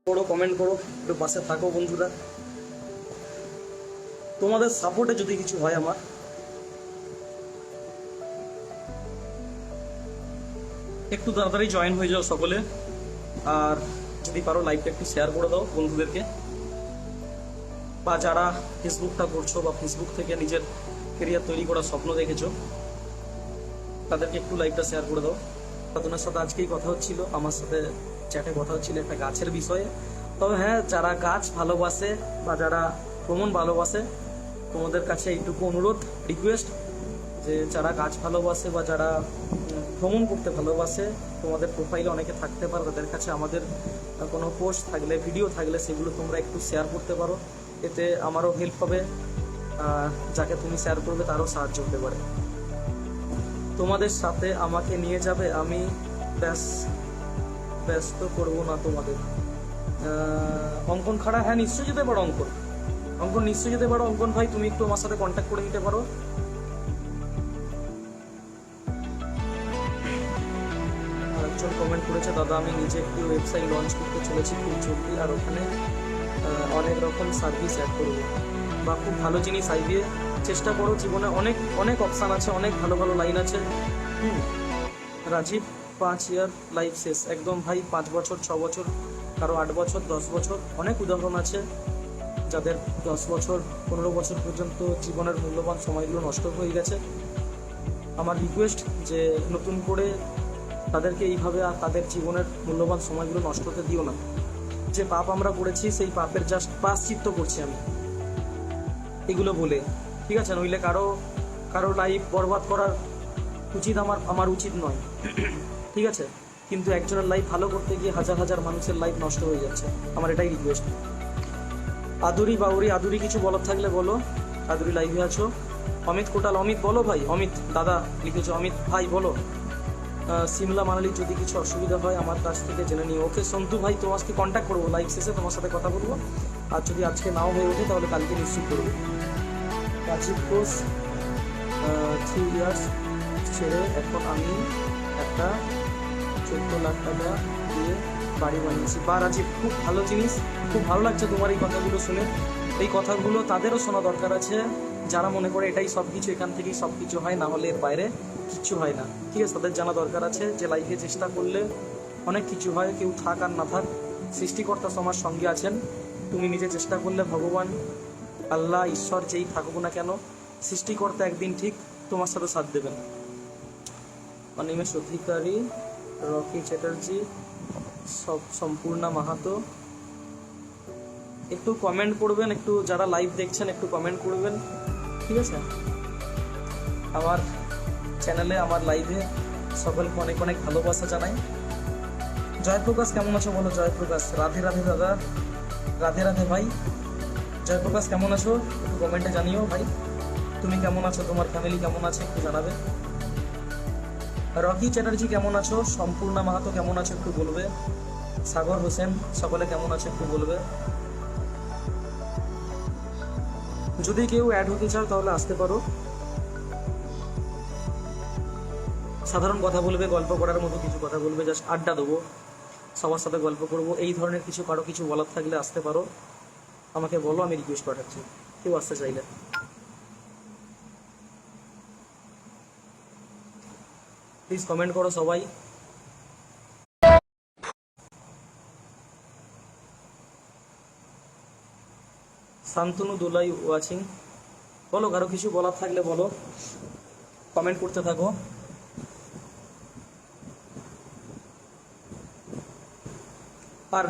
করো, কমেন্ট করো, একটু পাশে থাকো বন্ধুরা। তোমাদের সাপোর্টে যদি কিছু হয় আমার, একটু তাড়াতাড়ি জয়েন হয়ে যাও সকলে। আর যদি পারো লাইভটা একটু শেয়ার করে দাও বন্ধুদেরকে, বা যারা ফেসবুকটা করছো বা ফেসবুক থেকে নিজের কেরিয়ার তৈরি করার স্বপ্ন দেখেছো তাদেরকে একটু লাইভটা শেয়ার করে দাও। তাদের সাথে আজকেই কথা হচ্ছিল, আমার সাথে চ্যাটে কথা হচ্ছিল একটা গাছের বিষয়ে। তবে হ্যাঁ, যারা গাছ ভালোবাসে বা যারা ভ্রমণ ভালোবাসে তোমাদের কাছে এইটুকু অনুরোধ, রিকোয়েস্ট, যে যারা গাছ ভালোবাসে বা যারা ভ্রমণ করতে ভালোবাসে, তোমাদের প্রোফাইলে অনেকে থাকতে পারে, তাদের কাছে আমাদের কোনো পোস্ট থাকলে, ভিডিও থাকলে সেগুলো তোমরা একটু শেয়ার করতে পারো। এতে আমারও হেল্প হবে, যাকে তুমি শেয়ার করবে তারও সাহায্য হতে পারে। তোমাদের সাথে আমাকে নিয়ে যাবে, আমি ব্যস্ত করবো না তোমাদের। অঙ্কন খাড়া, হ্যাঁ নিশ্চয়ই যেতে পারো। অঙ্কন অঙ্কন নিশ্চয়ই যেতে পারো। অঙ্কন ভাই, তুমি একটু আমার সাথে কন্ট্যাক্ট করে নিতে পারো। একজন কমেন্ট করেছে, দাদা আমি নিজে একটি ওয়েবসাইট লঞ্চ করতে চলেছি খুব জলদি, আর ওখানে অনেক রকম সার্ভিস অ্যাড করবো। বা খুব ভালো জিনিস, আইবিএ চেষ্টা করো। জীবনে অনেক অনেক অপশান আছে, অনেক ভালো ভালো লাইন আছে। রাজীব 5 ইয়ার লাইফ শেষ, একদম ভাই। 5 বছর, 6 বছর, কারো 8 বছর, 10 বছর, অনেক উদাহরণ আছে যাদের 10 বছর, 15 বছর পর্যন্ত জীবনের মূল্যবান সময়গুলো নষ্ট হয়ে গেছে। আমার রিকোয়েস্ট যে নতুন করে তাদেরকে এইভাবে আর তাদের জীবনের মূল্যবান সময়গুলো নষ্ট হতে দিও না। যে পাপ আমরা করেছি সেই পাপের জাস্ট প্রায়শ্চিত্ত করছি আমি এগুলো বলে, ঠিক আছে? নইলে কারো লাইফ বরবাদ করার উচিত আমার উচিত নয়, ঠিক আছে? কিন্তু একজনের লাইফ ভালো করতে গিয়ে হাজার হাজার মানুষের লাইফ নষ্ট হয়ে যাচ্ছে। আমার এটাই রিকোয়েস্ট। আদুরি বাউরি, আদুরি কিছু বলার থাকলে বলো। আদুরি লাইভে আছো। অমিত কোটাল, অমিত বলো ভাই। অমিত দাদা লিখেছো, অমিত ভাই বলো। সিমলা মানালি যদি কিছু অসুবিধা হয় আমার কাছ থেকে জেনে নিও। ওকে সন্তু ভাই, তোমাকে কন্ট্যাক্ট করবো লাইভ শেষে, তোমার সাথে কথা বলবো। আর যদি আজকে নাও হয়ে ওঠে তাহলে কালকে নিশ্চিত করবো। রাজীব ঘোষ, 3 ইয়ার্স ছেড়ে এখন আমি একটা 14 লাখ টাকা দিয়ে বাড়ি বানিয়েছি। বা রাজীব, খুব ভালো জিনিস, খুব ভালো লাগছে তোমার এই কথাগুলো শুনে। এই কথাগুলো তাদেরও শোনা দরকার আছে যারা মনে করে এটাই সব কিছু, এখান থেকেই সব কিছু হয়, না হলে এর বাইরে কিচ্ছু হয় না, ঠিক আছে? তাদের জানা দরকার আছে যে লাইফে চেষ্টা করলে অনেক কিছু হয়। কেউ থাক আর না থাক, সৃষ্টিকর্তা তোমার সঙ্গে আছেন। তুমি নিজে চেষ্টা করলে ভগবান, আল্লাহ, ঈশ্বর যেই থাকুক না কেন, সৃষ্টিকর্তা একদিন ঠিক তোমার সাথে সাথ দেবেন। অনিমেষ অধিকারী, রকি চ্যাটার্জি, সম্পূর্ণা মাহাতো, একটু কমেন্ট করবেন, একটু যারা লাইভ দেখছেন একটু কমেন্ট করবেন, ঠিক আছে? আমার চ্যানেলে, আমার লাইভে সকলকে অনেক অনেক ভালোবাসা জানাই। জয়প্রকাশ কেমন আছো বলো। জয়প্রকাশ, রাধে রাধে দাদা, রাধে রাধে ভাই। জয়প্রকাশ কেমন আছো একটু কমেন্টে জানিও ভাই। তুমি কেমন আছো, তোমার ফ্যামিলি কেমন আছে একটু জানাবে। রকি চ্যাটার্জি কেমন আছো, সম্পূর্ণা মাহাতো কেমন আছো একটু বলবে, সাগর হোসেন, সকলে কেমন আছে একটু বলবে। যদি কেউ অ্যাড হতে চাও তাহলে আসতে পারো। সাধারণ কথা বলবে, গল্প করার মতো কিছু কথা বলবে, জাস্ট আড্ডা দেবো, সবার সাথে গল্প করব, এই ধরনের কিছু কারো কিছু বলার থাকলে আসতে পারো, আমাকে বলো, আমি রিকোয়েস্ট পাঠাচ্ছি কেউ আসতে চাইলে। প্লিজ কমেন্ট করো সবাই। শান্তনু দোলাই ওয়াচিং, বলো কারো কিছু বলার থাকলে বলো, কমেন্ট করতে থাকো। আর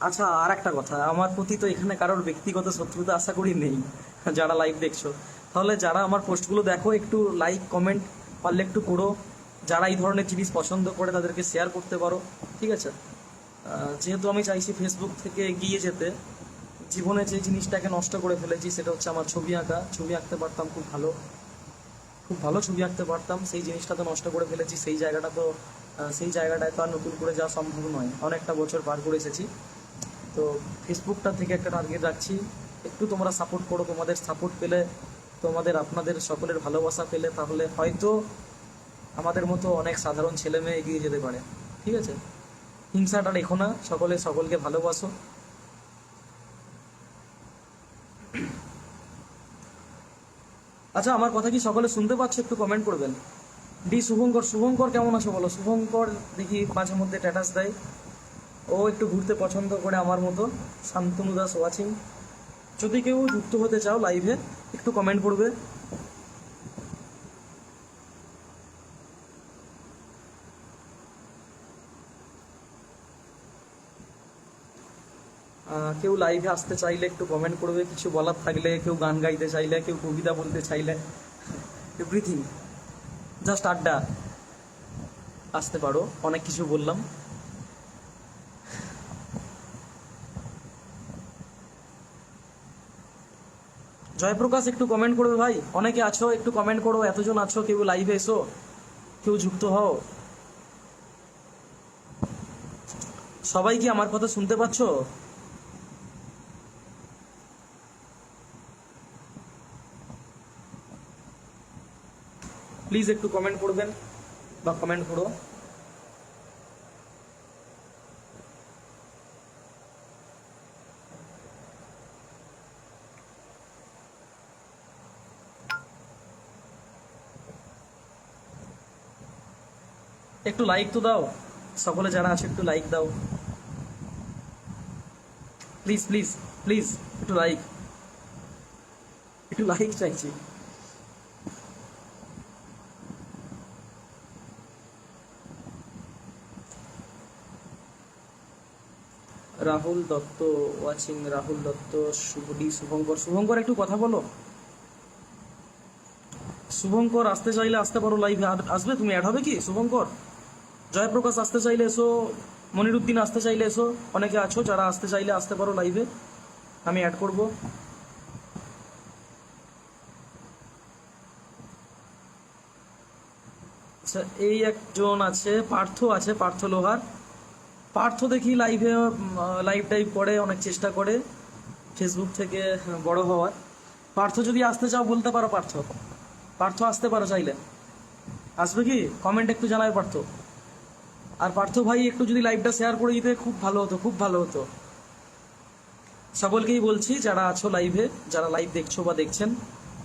আচ্ছা, আর একটা কথা, আমার প্রতি তো এখানে কারোর ব্যক্তিগত শত্রুতা আশা করি নেই যারা লাইভ দেখছো। তাহলে যারা আমার পোস্টগুলো দেখো একটু লাইক কমেন্ট পারলে একটু করো। যারা এই ধরনের জিনিস পছন্দ করে তাদেরকে শেয়ার করতে পারো, ঠিক আছে? যেহেতু আমি চাইছি ফেসবুক থেকে এগিয়ে যেতে, জীবনে যে জিনিসটাকে নষ্ট করে ফেলেছি সেটা হচ্ছে আমার ছবি আঁকা। ছবি আঁকতে পারতাম, খুব ভালো খুব ভালো ছবি আঁকতে পারতাম, সেই জিনিসটা তো নষ্ট করে ফেলেছি। সেই জায়গাটায় তো আর নতুন করে যাওয়া সম্ভব নয়, অনেকটা বছর পার করে এসেছি। তো ফেসবুকটা থেকে একটা টার্গেট রাখছি, একটু তোমরা সাপোর্ট করো। তোমাদের সাপোর্ট পেলে, আপনাদের সকলের ভালোবাসা পেলে, তাহলে হয়তো আমাদের মতো অনেক সাধারণ ছেলে মেয়ে এগিয়ে যেতে পারে, ঠিক আছে? হিংসাটা রেখো না, সকলে সকলকে ভালোবাসো। আচ্ছা, আমার কথা কি সকলে শুনতে পাচ্ছ? একটু কমেন্ট করবেন। ডি শুভঙ্কর, শুভঙ্কর কেমন আছো বলো। শুভঙ্কর দেখি মাঝে মধ্যে স্ট্যাটাস দেয়, ও একটু ঘুরতে পছন্দ করে আমার মতো। শান্তনু দাস ওয়াচিং। যদি কেউ যুক্ত হতে চাও লাইভে একটু কমেন্ট করবে। কেউ লাইভে আসতে চাইলে একটু কমেন্ট করবে, কিছু বলার থাকলে, কেউ গান গাইতে চাইলে, কেউ কবিতা বলতে চাইলে, এভরিথিং, জাস্ট আড্ডা আসতে পারো। অনেক কিছু বললাম। জয়প্রকাশ একটু কমেন্ট করবে ভাই, অনেকে আছো একটু কমেন্ট করো, এতজন আছো, কেউ লাইভে এসো, কেউ যুক্ত হও। সবাই কি আমার কথা শুনতে পাচ্ছ? প্লিজ একটু কমেন্ট করবেন বা কমেন্ট করো। একটু লাইক তো দাও, সকলে যারা আছে একটু লাইক দাও প্লিজ প্লিজ প্লিজ। একটু লাইক, একটু লাইক চাইছি। রাহুল দত্ত ওয়াচিং, রাহুল দত্ত, শুভডি, শুভঙ্কর। শুভঙ্কর একটু কথা বলো। শুভঙ্কর আসতে চাইলে আসতে পারো লাইভে। আসবে? তুমি অ্যাড হবে কি শুভঙ্কর? জয়প্রকাশ আসতে চাইলে এসো, মনিরুদ্দিন আসতে চাইলে এসো, অনেকে আছো যারা আসতে চাইলে আসতে পারো লাইভে, আমি অ্যাড করব। আচ্ছা, এই একজন আছে, পার্থ আছে, পার্থ লোহার। পার্থ দেখি লাইভে লাইভ টাইভ করে, অনেক চেষ্টা করে ফেসবুক থেকে বড় হওয়ার। পার্থ যদি আসতে চাও বলতে পারো। পার্থ, পার্থ আসতে পারো চাইলে। আসবে কি? কমেন্ট একটু জানাবে পার্থ। আর পার্থ ভাই একটু যদি লাইভটা শেয়ার করে দিতে খুব ভালো হতো, খুব ভালো হতো। সকলকেই বলছি যারা আছো লাইভে, যারা লাইভ দেখছো বা দেখছেন,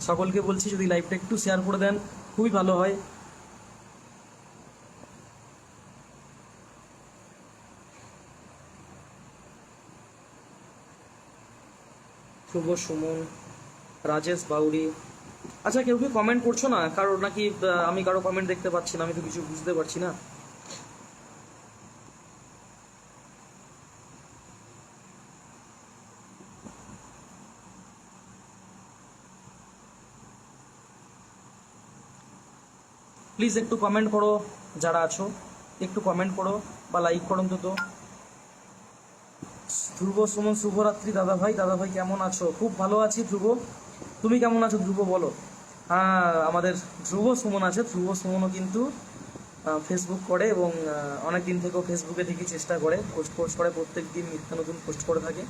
সকলকে বলছি যদি লাইভটা একটু শেয়ার করে দেন খুবই ভালো হয়। শুভ সুমন, রাজেশ বাউরি। আচ্ছা, কেউ কি কমেন্ট করছো না? কারো নাকি আমি কারো কমেন্ট দেখতে পাচ্ছি না, আমি তো কিছু বুঝতে পারছি না। প্লিজ একটু কমেন্ট করো, যারা আছো একটু কমেন্ট করো বা লাইক করো অন্তত। ধ্রুব সুমন, শুভরাত্রি দাদা ভাই। দাদা ভাই কেমন আছো? খুব ভালো আছি ধ্রুব, তুমি কেমন আছো ধ্রুব বলো। হ্যাঁ, আমাদের ধ্রুব সুমন আছে। ধ্রুব সুমনও কিন্তু ফেসবুক করে এবং অনেক দিন থেকেও ফেসবুকে দেখি চেষ্টা করে, পোস্ট করে, প্রত্যেক দিন নিত্য নতুন পোস্ট করে থাকে।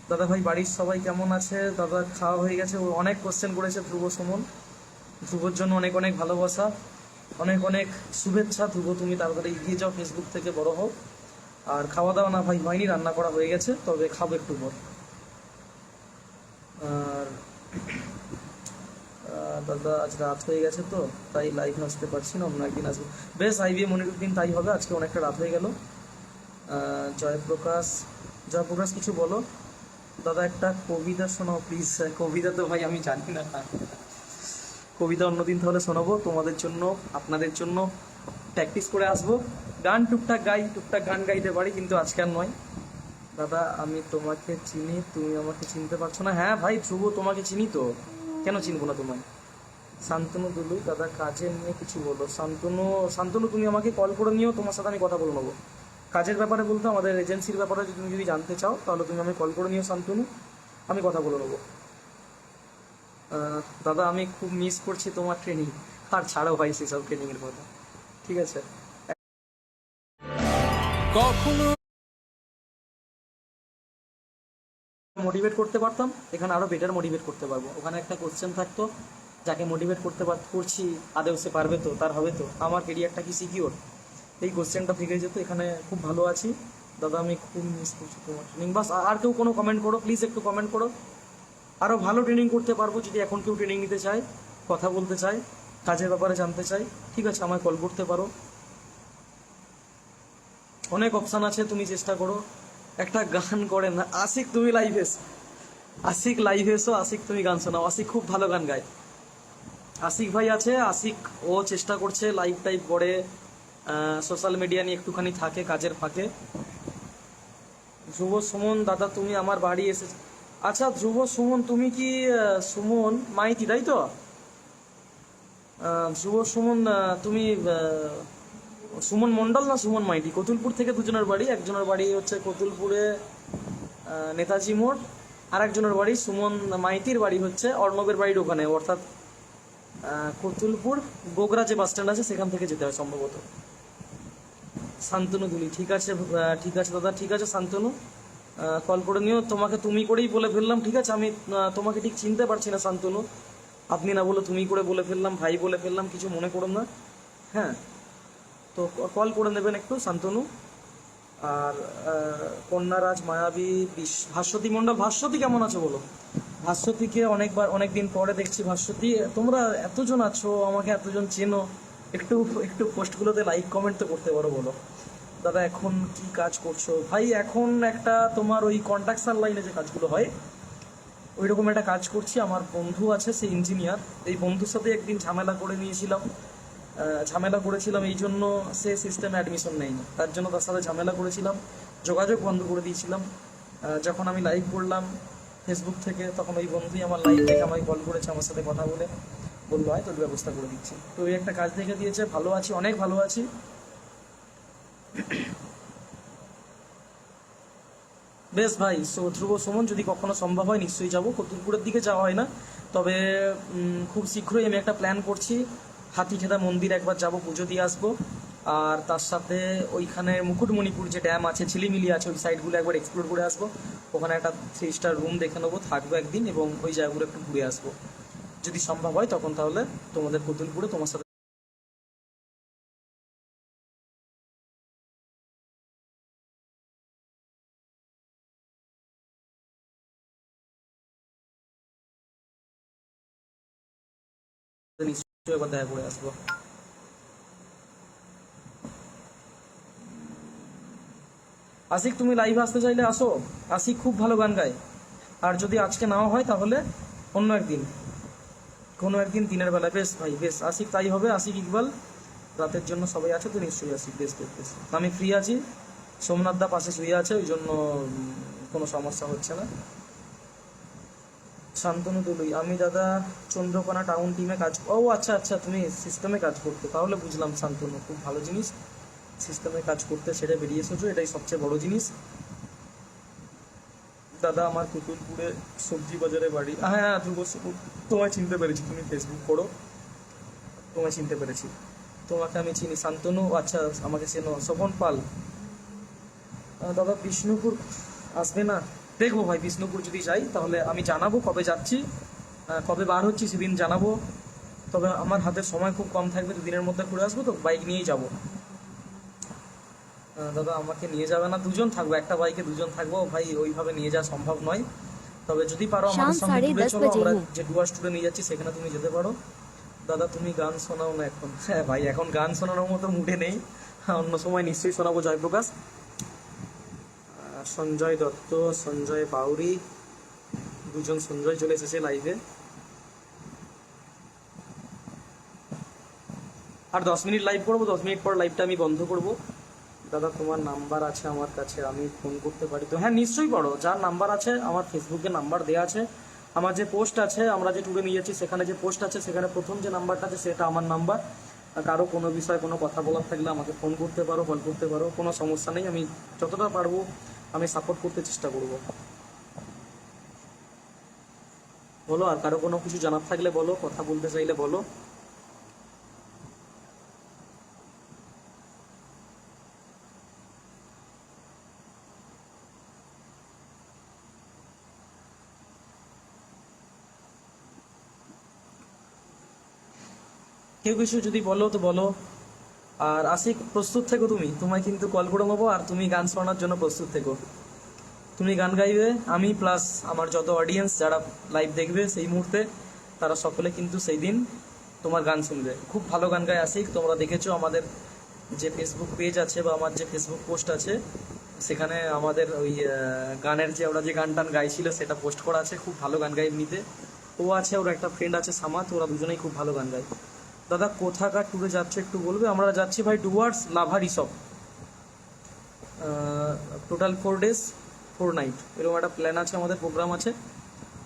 দাদা ভাই বাড়ির সবাই কেমন আছে? দাদা খাওয়া হয়ে গেছে? ও অনেক কোশ্চেন করেছে ধ্রুব সুমন। ধ্রুবর জন্য অনেক অনেক ভালোবাসা, অনেক অনেক শুভেচ্ছা। ধ্রুব তুমি তাড়াতাড়ি এগিয়ে যাও, ফেসবুক থেকে বড় হও। আর খাওয়া দাওয়া না ভাই হয়নি, রান্না করা হয়ে গেছে, তবে খাবো একটু পর। আর দাদা আজ রাত হয়ে গেছে তো তাই লাইভে আসতে পারছি না, অন্য একদিন আসবো। বেশ আইবি মনিরুদ্দিন, তাই হবে, আজকে অনেকটা রাত হয়ে গেল। জয়প্রকাশ, জয়প্রকাশ কিছু বলো। দাদা একটা কবিতা শোনাও প্লিজ। কবিতা তো ভাই আমি জানি না, কবিতা অন্যদিন তাহলে শোনাবো তোমাদের জন্য, আপনাদের জন্য প্র্যাকটিস করে আসবো। গান টুকটাক গাই, টুকটাক গান গাইতে পারি, কিন্তু আজকে আর নয়। দাদা আমি তোমাকে চিনি, তুমি আমাকে চিনতে পারছো না। হ্যাঁ ভাই ধ্রুব, তোমাকে চিনি তো, কেন চিনবো না তোমায়। শান্তনু দুলু, দাদা কাজের নিয়ে কিছু বলো। শান্তনু, শান্তনু তুমি আমাকে কল করে নিও, তোমার সাথে আমি কথা বলে নেবো। কাজের ব্যাপারে বলতে আমাদের এজেন্সির ব্যাপারে তুমি যদি জানতে চাও তাহলে তুমি আমি কল করে নিও শান্তনু, আমি কথা বলে নেবো। দাদা আমি খুব মিস করছি তোমার ট্রেনিং। আর ছাড়ো ভাই সেসব ট্রেনিংয়ের কথা, ঠিক আছে। কখনো মোটিভেট করতে পারতাম, এখানে আরো বেটার মোটিভেট করতে পারবো। ওখানে একটা কোশ্চেন থাকতো, যাকে মোটিভেট করছি আদেও সে পারবে তো, তার হবে তো। আমার কেরিয়ারটা কি সিকিওর? এই কোশ্চেনটা থেকে যেত। এখানে খুব ভালো আছি দাদা, আমি খুব মিস করছি তোমার ট্রেনিং। বাস, আর কেউ কোনো কমেন্ট করো প্লিজ, একটু কমেন্ট করো। আরও ভালো ট্রেনিং করতে পারবো যদি এখন কেউ ট্রেনিং নিতে চায়, কথা বলতে চায়, কাজের ব্যাপারে জানতে চাই, ঠিক আছে, আমায় কল করতে পারো। অনেক অপশান আছে, তুমি চেষ্টা করো। একটা গান করে না আশিক, তুমি লাইভ এসো, আশিক লাইভ এসো, আশিক তুমি গান শোনাও। আশিক খুব ভালো গান গায়। আশিক ভাই আছে, আশিক ও চেষ্টা করছে, লাইভ টাইপ করে, সোশ্যাল মিডিয়া নিয়ে একটুখানি থাকে কাজের ফাঁকে। ধ্রুব সুমন দাদা, তুমি আমার বাড়ি এসে, আচ্ছা ধ্রুব সুমন, তুমি কি সুমন মাইতি তাই তো? ধ্রুব সুমন, তুমি সুমন মন্ডল না সুমন মাইতি? কতুলপুর থেকে দুজনের বাড়ি, একজনের বাড়ি হচ্ছে কতুলপুরে নেতাজি মোড়, আর একজনের বাড়ি সুমন মাইতির বাড়ি হচ্ছে অর্ণবের বাড়ির ওখানে, অর্থাৎ কতুলপুর গোগরা যে বাস স্ট্যান্ড আছে সেখান থেকে যেতে হয় সম্ভবত। শান্তনু দুলি, ঠিক আছে, ঠিক আছে দাদা, ঠিক আছে শান্তনু, কল করে নিও। তোমাকে তুমি করেই বলে ফেললাম, ঠিক আছে, আমি তোমাকে ঠিক চিনতে পারছি না শান্তনু, আপনি না বলে তুমি করে বলে ফেললাম, ভাই বলে ফেললাম, কিছু মনে করো না। হ্যাঁ, তো কল করে নেবেন একটু শান্তনু। আর কন্যারাজ মায়াবী ভাস্বতী মণ্ডল, ভাস্বতী কেমন আছো বলো? ভাস্বতীকে অনেকদিন পরে দেখছি। ভাস্বতী, তোমরা এতজন আছো, আমাকে এতজন চেনো, একটু একটু পোস্টগুলোতে লাইক কমেন্ট তো করতে পারো। বলো দাদা এখন কি কাজ করছো? ভাই এখন একটা তোমার ওই কন্ট্রাকশন লাইনে যে কাজগুলো হয় ওই রকম একটা কাজ করছি। আমার বন্ধু আছে, সে ইঞ্জিনিয়ার, এই বন্ধুর সাথে একদিন ঝামেলা করেছিলাম, এই জন্য সে সিস্টেমে অ্যাডমিশন নেয়নি, তার জন্য তার সাথে ঝামেলা করেছিলাম, যোগাযোগ বন্ধ করে দিয়েছিলাম। যখন আমি লাইভ করলাম ফেসবুক থেকে, তখন ওই বন্ধুই আমার লাইভ দেখে আমায় কল করেছে, আমার সাথে কথা বলে বললো হয় তোর ব্যবস্থা করে দিচ্ছি। তো এই একটা কাজ দেখে দিয়েছে, ভালো আছি, অনেক ভালো আছি। বেশ ভাই, ধ্রুব সুমন, যদি কখনো সম্ভব হয় নিশ্চয়ই যাবো। কতুলপুরের দিকে যাওয়া হয় না, তবে খুব শীঘ্রই আমি একটা প্ল্যান করছি, হাতিখেদা মন্দির একবার যাব, পুজো দিয়ে আসবো। আর তার সাথে ওইখানে মুকুটমণিপুর যে ড্যাম আছে, ঝিলিমিলি আছে, ওই সাইডগুলো একবার এক্সপ্লোর করে আসবো। ওখানে একটা 3 স্টার রুম দেখে নেবো, থাকবো একদিন, এবং ওই জায়গাগুলো একটু ঘুরে আসবো যদি সম্ভব হয় তখন। তাহলে তোমাদের কতুলপুরে তোমার সাথে নিশ্চয়ই একবার দেখা করে আসবো। আশিক, তুমি লাইভে আসতে চাইলে আসো, আশিক খুব ভালো গান গায়। আর যদি আজকে নাও হয় তাহলে অন্য একদিন, কোনো একদিন দিনের বেলা। বেশ ভাই, বেশ আশিক, তাই হবে। আশিক ইকবাল, রাতের জন্য সবাই আছে তো নিশ্চয়ই আশিক, বেশ বেশ বেশ, আমি ফ্রি আছি। সোমনাথ দা পাশে শুয়ে আছে, ওই জন্য কোনো সমস্যা হচ্ছে না। শান্তনু দুলুই, আমি দাদা চন্দ্রকোনা টাউন টিমে কাজ, ও আচ্ছা আচ্ছা, তুমি সিস্টেমে কাজ করতে, তাহলে বুঝলাম। শান্তনু, খুব ভালো জিনিস, সিস্টেমে কাজ করতে সেটা বেরিয়ে এসেছো, এটাই সবচেয়ে বড় জিনিস। দাদা আমার কুতুলপুরে সবজি বাজারে বাড়ি। হ্যাঁ হ্যাঁ ধ্রুব, তোমায় চিনতে পেরেছি, তুমি ফেসবুক করো, তোমায় চিনতে পেরেছি, তোমাকে আমি চিনি। শান্তনু, আচ্ছা আমাকে চেনো। শোভন পাল, দাদা বিষ্ণুপুর আসবে না? দেখবো ভাই, বিষ্ণুপুর যদি যাই তাহলে আমি জানাবো কবে যাচ্ছি, কবে বার হচ্ছি সেদিন জানাবো। তবে আমার হাতে সময় খুব কম থাকবে, 2 দিনের মধ্যে ঘুরে আসবো, তো বাইক নিয়েই যাবো। দাদা আমাকে নিয়ে যাবে না? 2 জন থাকবো, একটা বাইকে 2 জন থাকবো ভাই, ওইভাবে নিয়ে যাওয়া সম্ভব নয়। তবে যদি পারো আমাদের शाम সঙ্গে ট্যুরে 10:30 চলো, बजे আমরা हूँ। যে ডুয়ার্স ট্যুরে নিয়ে যাচ্ছি সেখানে তুমি যেতে পারো। দাদা তুমি গান শোনাও না এখন? হ্যাঁ ভাই, এখন গান শোনানোর মতো মুডে নেই, হ্যাঁ, অন্য সময় নিশ্চয়ই শোনাবো। জয়প্রকাশ, সঞ্জয় দত্ত, সঞ্জয় বাউরি, 2 জন সঞ্জয় চলে এসেছে লাইভে। আর 10 মিনিট লাইভ করবো, 10 মিনিট পর লাইভটা আমি বন্ধ করব। দাদা তোমার নাম্বার আছে আমার কাছে, আমি ফোন করতে পারি তো? হ্যাঁ নিশ্চয়ই পারো, যার নাম্বার আছে, আমার ফেসবুকে নাম্বার দেওয়া আছে, আমার যে পোস্ট আছে, আমরা যে ট্যুরে নিয়ে যাচ্ছি সেখানে যে পোস্ট আছে, সেখানে প্রথম যে নাম্বারটা আছে সেটা আমার নাম্বার। আর কারো কোনো বিষয়ে কোনো কথা বলার থাকলে আমাকে ফোন করতে পারো, কল করতে পারো, কোনো সমস্যা নেই, আমি যতটা পারবো আমি সাপোর্ট করতে চেষ্টা করব। বলো, আর কারো কোনো কিছু জানার থাকলে বলো, কথা বলতে চাইলে বলো। কেউ কিছু যদি বলো তো বলো। আর আশিক, প্রস্তুত থেকো, তোমায় কিন্তু কল করে নেবো, আর তুমি গান শোনার জন্য প্রস্তুত থেকো। তুমি গান গাইবে, আমি প্লাস আমার যত অডিয়েন্স যারা লাইভ দেখবে সেই মুহূর্তে, তারা সকলে কিন্তু সেই দিন তোমার গান শুনবে। খুব ভালো গান গায় আশিক, তোমরা দেখেছো আমাদের যে ফেসবুক পেজ আছে বা আমার যে ফেসবুক পোস্ট আছে, সেখানে আমাদের ওই গানের যে ওরা যে গান টান গাইছিল সেটা পোস্ট করা আছে। খুব ভালো গান গায় এমনিতে। ও আছে, ওর একটা ফ্রেন্ড আছে সামাত, ওরা দুজনেই খুব ভালো গান গায়। দাদা কোথাকার ট্যুরে যাচ্ছে একটু বলবে? আমরা যাচ্ছি ভাই Dooars lava resort, total 4 days 4 night এরকম একটা প্ল্যান আছে, আমাদের প্রোগ্রাম আছে।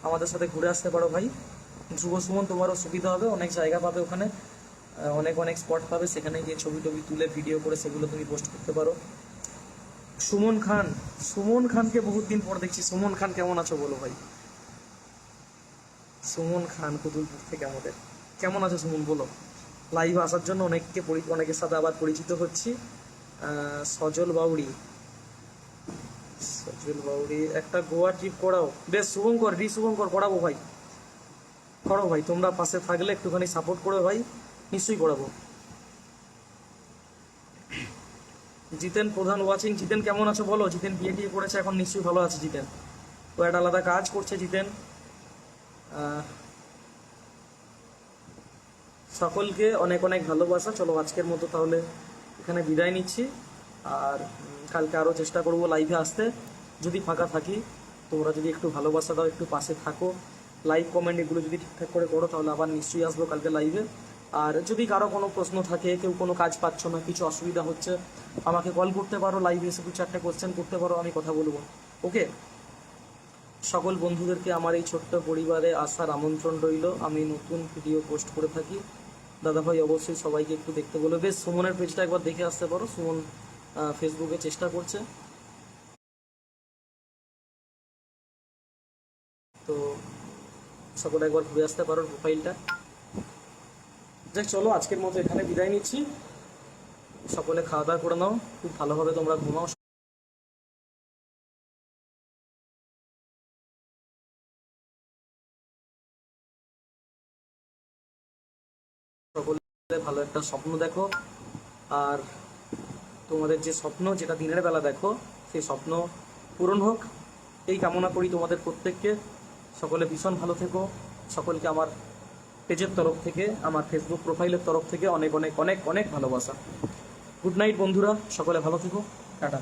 আমাদের সাথে ঘুরে আসতে পারো ভাই। শুভ সুমন, তোমারও সুবিধা হবে, অনেক জায়গা পাবে ওখানে, অনেক অনেক স্পট পাবে, সেখানে গিয়ে ছবি টবি তুলে ভিডিও করে সেগুলো তুমি পোস্ট করতে পারো। সুমন খান, সুমন খানকে বহুত দিন পর দেখছি। সুমন খান কেমন আছো বলো ভাই? সুমন খান কুতুলপুর থেকে আমাদের, কেমন আছো সুমন বলো? লাইভ আসার জন্য অনেকের সাথে আবার পরিচিত হচ্ছি। সজল বাউরি, সজল বাউরি, একটা গোয়া ট্রিপ করাও। বেশ শুভঙ্কর করাবো ভাই, করো ভাই, তোমরা পাশে থাকলে একটুখানি সাপোর্ট করো ভাই, নিশ্চয়ই করাবো। জিতেন প্রধান ওয়াচিং, জিতেন কেমন আছো বলো? জিতেন বিয়ে টিয়ে করেছে এখন, নিশ্চয়ই ভালো আছে জিতেন, ও একটা আলাদা কাজ করছে জিতেন। সকলকে অনেক অনেক ভালোবাসা। চলো আজকের মতো তাহলে এখানে বিদায় নিচ্ছি, আর কালকে আরও চেষ্টা করবো লাইভে আসতে, যদি ফাঁকা থাকি। তোমরা যদি একটু ভালোবাসা দাও, একটু পাশে থাকো, লাইক কমেন্ট এগুলো যদি ঠিকঠাক করে করো, তাহলে আবার নিশ্চয়ই আসবো কালকে লাইভে। আর যদি কারো কোনো প্রশ্ন থাকে, কেউ কোনো কাজ পাচ্ছ না, কিছু অসুবিধা হচ্ছে, আমাকে কল করতে পারো, লাইভে এসে 2-4টা কোয়েশ্চেন করতে পারো, আমি কথা বলবো। ওকে, সকল বন্ধুদেরকে আমার এই ছোট্ট পরিবারে আসার আমন্ত্রণ রইল। আমি নতুন ভিডিও পোস্ট করে থাকি, দাদাভাই অবশ্যই সবাইকে একটু দেখতে বলো। বেশ, সুমনের পেজটা একবার দেখে আসতে পারো, সুমন ফেসবুকে চেষ্টা করছে, তো সকলে একবার ঘুরে আসতে পারো প্রোফাইলটা। যাক, চলো আজকের মতো এখানে বিদায় নিচ্ছি। সকলে খাওয়া দাওয়া করে নাও, খুব ভালোভাবে তোমরা ঘুমাও। সকলে ভালো একটা স্বপ্ন দেখো, আর তোমাদের যে স্বপ্ন, যেটা দিনের বেলা দেখো, সেই স্বপ্ন পূরণ হোক, এই কামনা করি তোমাদের প্রত্যেককে। সকলে ভীষণ ভালো থেকো। সকলকে আমার পেজের তরফ থেকে, আমার ফেসবুক প্রোফাইলের তরফ থেকে অনেক অনেক অনেক অনেক ভালোবাসা। গুড নাইট বন্ধুরা, সকলে ভালো থেকো, টাটা।